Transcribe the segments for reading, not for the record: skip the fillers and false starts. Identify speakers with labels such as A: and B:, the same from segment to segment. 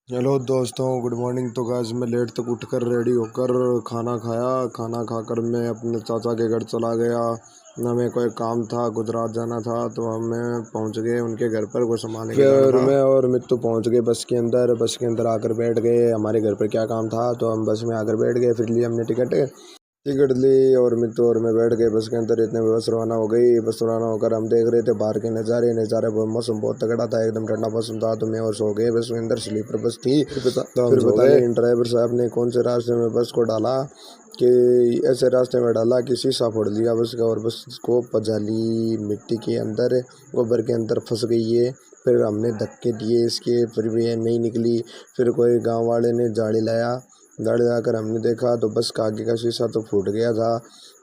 A: Hello दोस्तों, good morning. तो guys मैं लेट तक उठकर रेडी होकर खाना खाया। खाना खाकर मैं अपने चाचा के घर चला गया। हमें कोई काम था, गुजरात जाना था, तो हमें पहुंच गए उनके घर पर। वो सामान लेके जाना था। मैं और मित्तू पहुंच गए बस के अंदर। बस के अंदर आकर बैठ गए। हमारे घर पर क्या काम था तो हम बस में आकर बैठ गए। फिर लिए हमने टिकट ली और मित्तू और मैं बैठ गए बस के अंदर। इतने में बस रवाना हो गई। बस रवाना होकर हम देख रहे थे बाहर के नज़ारे मौसम बहुत तगड़ा था, एकदम ठंडा मौसम था। तो मैं और सो गए बस में अंदर। स्लीपर बस थी। फिर पता नहीं ड्राइवर साहब ने कौन से रास्ते में बस को डाला कि ऐसे रास्ते में डाला कि शीशा फोड़ दिया बस का, और बस को पजाली मिट्टी के अंदर, गोबर के अंदर फंस गई है। फिर हमने धक्के दिए इसके, फिर भी ये नहीं निकली। फिर कोई गांव वाले ने झाड़ी लाया। झाड़ी लाकर हमने देखा तो बस का आगे का शीशा तो फूट गया था।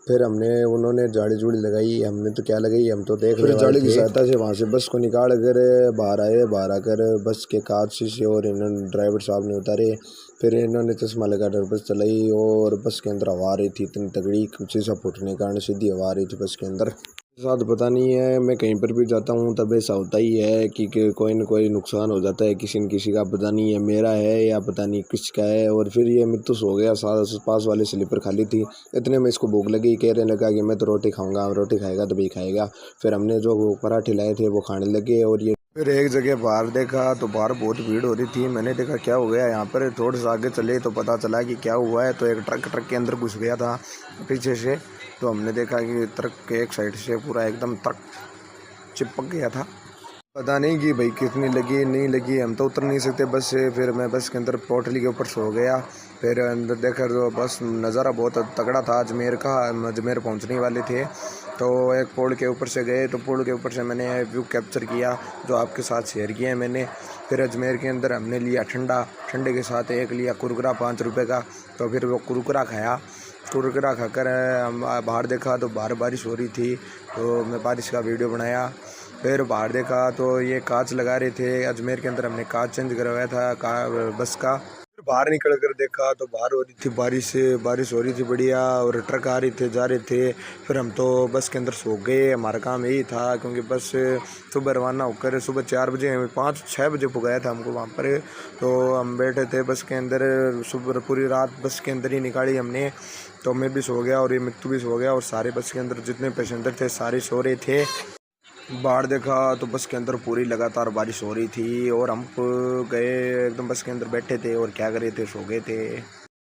A: फिर उन्होंने झाड़ी जुड़ी लगाई, हमने तो क्या लगाई, हम तो देख रहे झाड़ी की सहायता से वहाँ से बस को निकाल कर बाहर आए। बाहर आकर बस के कांच शीशे और इन्होंने ड्राइवर साहब ने उतारे। फिर इन्होंने चश्मा लगाकर बस चलाई और बस के अंदर हवा आ रही थी इतनी तगड़ी, शीशा फूटने के कारण सीधी हवा आ रही थी बस के अंदर। साथ पता नहीं है, मैं कहीं पर भी जाता हूँ तब ऐसा होता ही है कि कोई न कोई नुकसान हो जाता है किसी न किसी का। पता नहीं है मेरा है या पता नहीं किसका है। और फिर ये मित्तू सो गया, साथ पास वाली स्लीपर खाली थी। इतने में इसको भूख लगी, कहने लगा कि मैं तो रोटी खाऊंगा, रोटी खाएगा तो भी खाएगा। फिर हमने जो वो पराठे लाए थे वो खाने लगे। और ये फिर एक जगह बाहर देखा तो बाहर बहुत भीड़ हो रही थी। मैंने देखा क्या हो गया यहाँ पर। थोड़ा सा आगे चले तो पता चला कि क्या हुआ है। तो एक ट्रक के अंदर घुस गया था पीछे से। तो हमने देखा कि ट्रक के एक साइड से पूरा एकदम ट्रक चिपक गया था। पता नहीं कि भाई कितनी लगी नहीं लगी, हम तो उतर नहीं सकते बस से। फिर मैं बस के अंदर पोटली के ऊपर सो गया। फिर अंदर देखा तो बस नज़ारा बहुत तगड़ा था अजमेर का। अजमेर पहुंचने वाले थे तो एक पुल के ऊपर से गए। तो पुल के ऊपर से मैंने व्यू कैप्चर किया जो आपके साथ शेयर किया है मैंने। फिर अजमेर के अंदर हमने लिया ठंडे के साथ एक लिया कुरकुरा 5 रुपये का। तो फिर वो कुरकुरा खाया। कुरकुरा खाकर हम बाहर देखा तो बाहर बारिश हो रही थी। तो मैं बारिश का वीडियो बनाया। फिर बाहर देखा तो ये कांच लगा रहे थे अजमेर के अंदर। हमने कांच चेंज करवाया था बस का। फिर बाहर निकल कर देखा तो बाहर हो रही थी बारिश हो रही थी बढ़िया, और ट्रक आ रहे थे जा रहे थे। फिर हम तो बस के अंदर सो गए। हमारा काम यही था क्योंकि बस सुबह रवाना होकर सुबह 4 बजे 5-6 बजे पुगाया था हमको वहाँ पर। तो हम बैठे थे बस के अंदर, सुबह पूरी रात बस के अंदर ही निकाली हमने। तो मैं भी सो गया और ये मित्तू भी सो गया, और सारे बस के अंदर जितने पैसेंजर थे सारे सो रहे थे। बाहर देखा तो बस के अंदर पूरी लगातार बारिश हो रही थी, और हम गए एकदम बस के अंदर बैठे थे और क्या कर रहे थे, सो गए थे।